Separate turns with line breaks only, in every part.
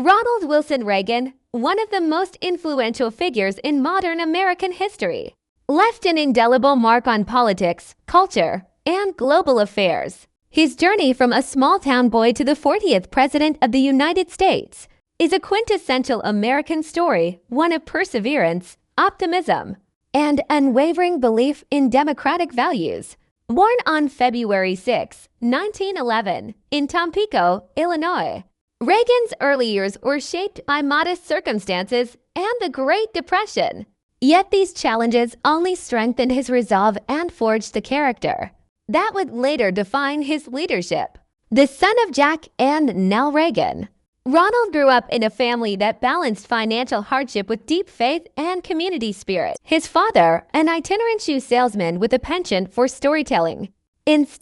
Ronald Wilson Reagan, one of the most influential figures in modern American history, left an indelible mark on politics, culture, and global affairs. His journey from a small-town boy to the 40th President of the United States is a quintessential American story, one of perseverance, optimism, and unwavering belief in democratic values. Born on February 6, 1911, in Tampico, Illinois, Reagan's early years were shaped by modest circumstances and the Great Depression. Yet these challenges only strengthened his resolve and forged the character that would later define his leadership. The son of Jack and Nell Reagan, Ronald grew up in a family that balanced financial hardship with deep faith and community spirit. His father, an itinerant shoe salesman with a penchant for storytelling,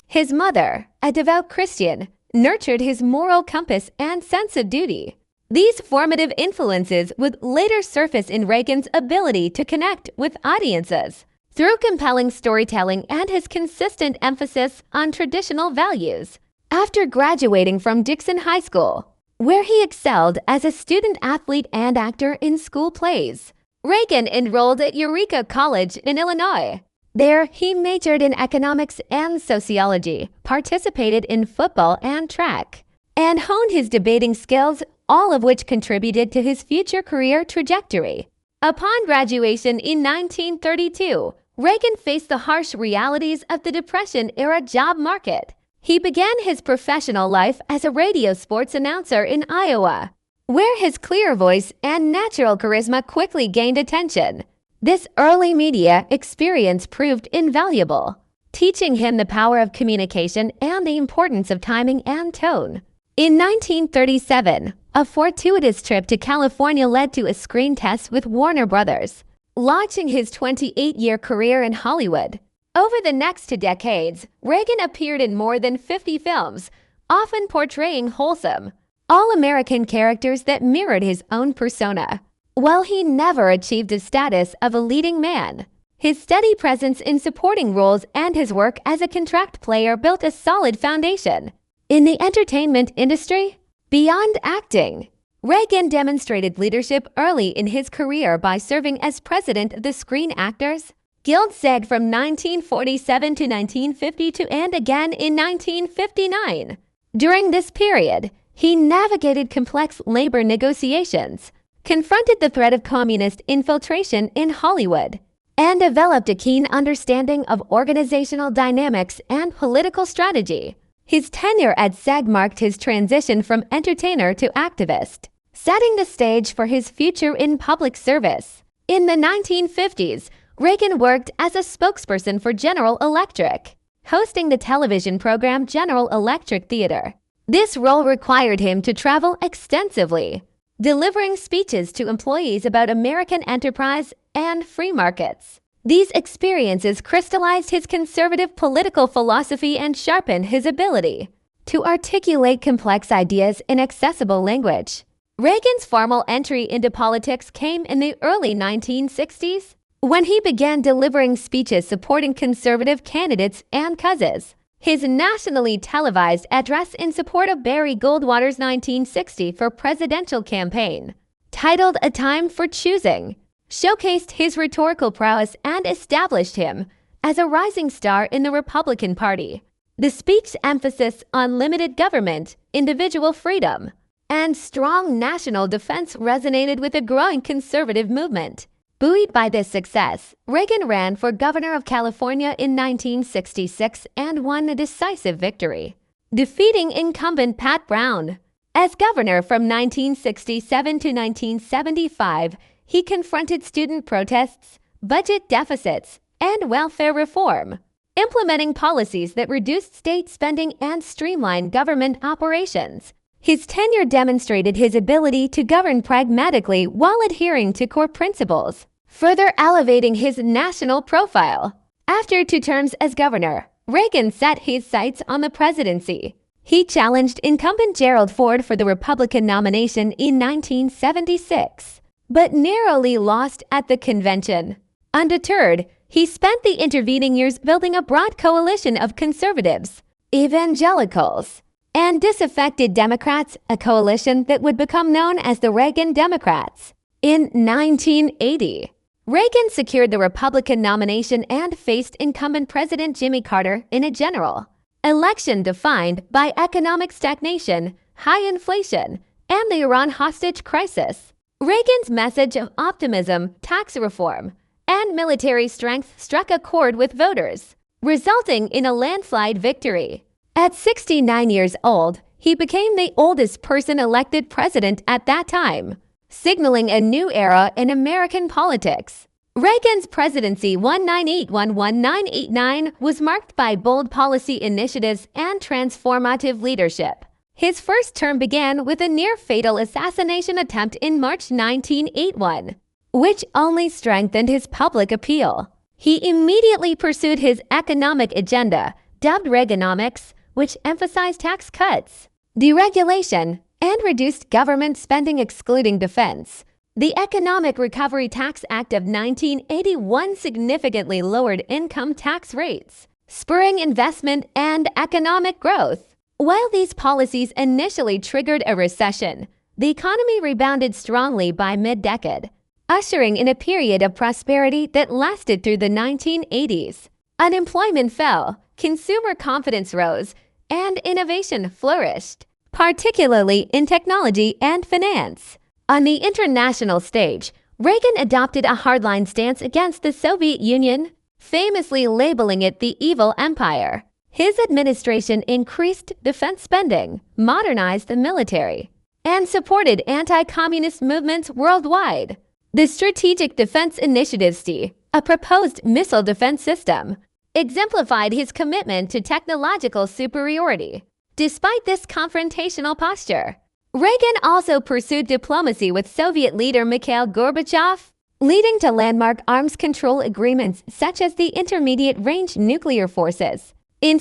his mother, a devout Christian, nurtured his moral compass and sense of duty. These formative influences would later surface in Reagan's ability to connect with audiences through compelling storytelling and his consistent emphasis on traditional values. After graduating from Dixon High School, where he excelled as a student athlete and actor in school plays, Reagan enrolled at Eureka College in Illinois. There, he majored in economics and sociology, participated in football and track, and honed his debating skills, all of which contributed to his future career trajectory. Upon graduation in 1932, Reagan faced the harsh realities of the Depression-era job market. He began his professional life as a radio sports announcer in Iowa, where his clear voice and natural charisma quickly gained attention. This early media experience proved invaluable, teaching him the power of communication and the importance of timing and tone. In 1937, a fortuitous trip to California led to a screen test with Warner Brothers, launching his 28-year career in Hollywood. Over the next 2 decades, Reagan appeared in more than 50 films, often portraying wholesome, all-American characters that mirrored his own persona. While he never achieved the status of a leading man, his steady presence in supporting roles and his work as a contract player built a solid foundation. In the entertainment industry, beyond acting, Reagan demonstrated leadership early in his career by serving as president of the Screen Actors Guild SAG from 1947 to 1952 and again in 1959. During this period, he navigated complex labor negotiations, confronted the threat of communist infiltration in Hollywood, and developed a keen understanding of organizational dynamics and political strategy. His tenure at SAG marked his transition from entertainer to activist, setting the stage for his future in public service. In the 1950s, Reagan worked as a spokesperson for General Electric, hosting the television program General Electric Theater. This role required him to travel extensively, delivering speeches to employees about American enterprise and free markets. These experiences crystallized his conservative political philosophy and sharpened his ability to articulate complex ideas in accessible language. Reagan's formal entry into politics came in the early 1960s, when he began delivering speeches supporting conservative candidates and causes. His nationally televised address in support of Barry Goldwater's 1960 for presidential campaign, titled A Time for Choosing, showcased his rhetorical prowess and established him as a rising star in the Republican Party. The speech's emphasis on limited government, individual freedom, and strong national defense resonated with a growing conservative movement. Buoyed by this success, Reagan ran for governor of California in 1966 and won a decisive victory, defeating incumbent Pat Brown. As governor from 1967 to 1975, he confronted student protests, budget deficits, and welfare reform, implementing policies that reduced state spending and streamlined government operations. His tenure demonstrated his ability to govern pragmatically while adhering to core principles, further elevating his national profile. After 2 terms as governor, Reagan set his sights on the presidency. He challenged incumbent Gerald Ford for the Republican nomination in 1976, but narrowly lost at the convention. Undeterred, he spent the intervening years building a broad coalition of conservatives, evangelicals, and disaffected Democrats, a coalition that would become known as the Reagan Democrats. In 1980, Reagan secured the Republican nomination and faced incumbent President Jimmy Carter in a general election defined by economic stagnation, high inflation, and the Iran hostage crisis. Reagan's message of optimism, tax reform, and military strength struck a chord with voters, resulting in a landslide victory. At 69 years old, he became the oldest person elected president at that time, signaling a new era in American politics. Reagan's presidency 1981-1989 was marked by bold policy initiatives and transformative leadership. His first term began with a near-fatal assassination attempt in March 1981, which only strengthened his public appeal. He immediately pursued his economic agenda, dubbed Reaganomics, which emphasized tax cuts, deregulation, and reduced government spending excluding defense. The Economic Recovery Tax Act of 1981 significantly lowered income tax rates, spurring investment and economic growth. While these policies initially triggered a recession, the economy rebounded strongly by mid-decade, ushering in a period of prosperity that lasted through the 1980s. Unemployment fell, consumer confidence rose, and innovation flourished, particularly in technology and finance. On the international stage, Reagan adopted a hardline stance against the Soviet Union, famously labeling it the evil empire. His administration increased defense spending, modernized the military, and supported anti-communist movements worldwide. The Strategic Defense Initiative SDI, a proposed missile defense system, exemplified his commitment to technological superiority. Despite this confrontational posture, Reagan also pursued diplomacy with Soviet leader Mikhail Gorbachev, leading to landmark arms control agreements such as the Intermediate-Range Nuclear Forces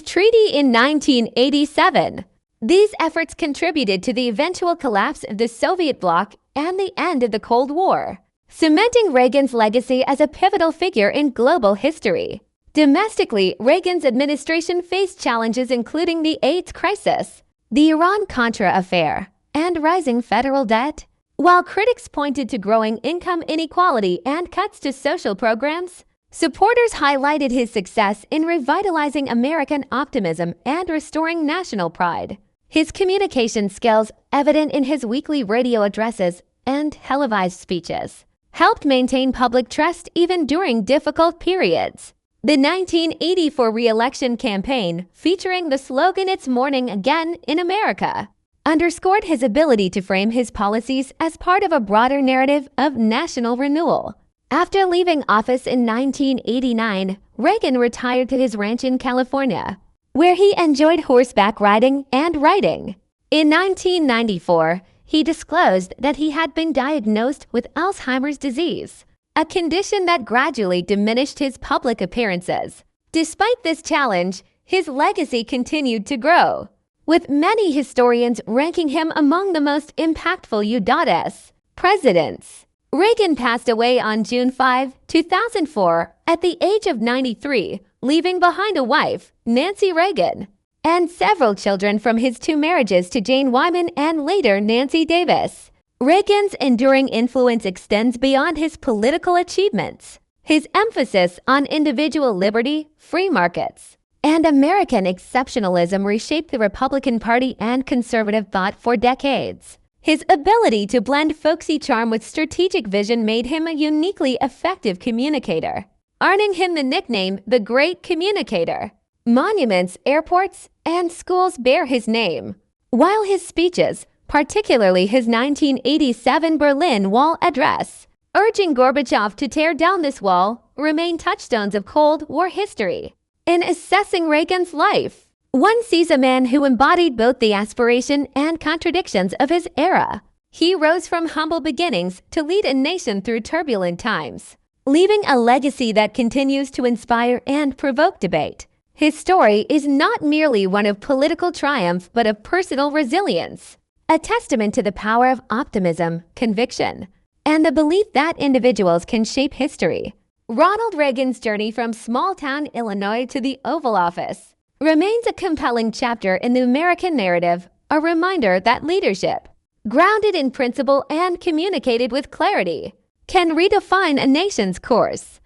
treaty in 1987. These efforts contributed to the eventual collapse of the Soviet bloc and the end of the Cold War, cementing Reagan's legacy as a pivotal figure in global history. Domestically, Reagan's administration faced challenges including the AIDS crisis, the Iran-Contra affair, and rising federal debt. While critics pointed to growing income inequality and cuts to social programs, supporters highlighted his success in revitalizing American optimism and restoring national pride. His communication skills, evident in his weekly radio addresses and televised speeches, helped maintain public trust even during difficult periods. The 1984 re-election campaign, featuring the slogan "It's Morning Again in America," underscored his ability to frame his policies as part of a broader narrative of national renewal. After leaving office in 1989, Reagan retired to his ranch in California, where he enjoyed horseback riding and writing. In 1994, he disclosed that he had been diagnosed with Alzheimer's disease, a condition that gradually diminished his public appearances. Despite this challenge, his legacy continued to grow, with many historians ranking him among the most impactful U.S. presidents. Reagan passed away on June 5, 2004, at the age of 93, leaving behind a wife, Nancy Reagan, and several children from his two marriages to Jane Wyman and later Nancy Davis. Reagan's enduring influence extends beyond his political achievements. His emphasis on individual liberty, free markets, and American exceptionalism reshaped the Republican Party and conservative thought for decades. His ability to blend folksy charm with strategic vision made him a uniquely effective communicator, earning him the nickname the Great Communicator. Monuments, airports, and schools bear his name, while his speeches, particularly his 1987 Berlin Wall address, urging Gorbachev to tear down this wall, remain touchstones of Cold War history. In assessing Reagan's life, one sees a man who embodied both the aspiration and contradictions of his era. He rose from humble beginnings to lead a nation through turbulent times, leaving a legacy that continues to inspire and provoke debate. His story is not merely one of political triumph, but of personal resilience, a testament to the power of optimism, conviction, and the belief that individuals can shape history. Ronald Reagan's journey from small-town Illinois to the Oval Office, remains a compelling chapter in the American narrative, a reminder that leadership, grounded in principle and communicated with clarity, can redefine a nation's course.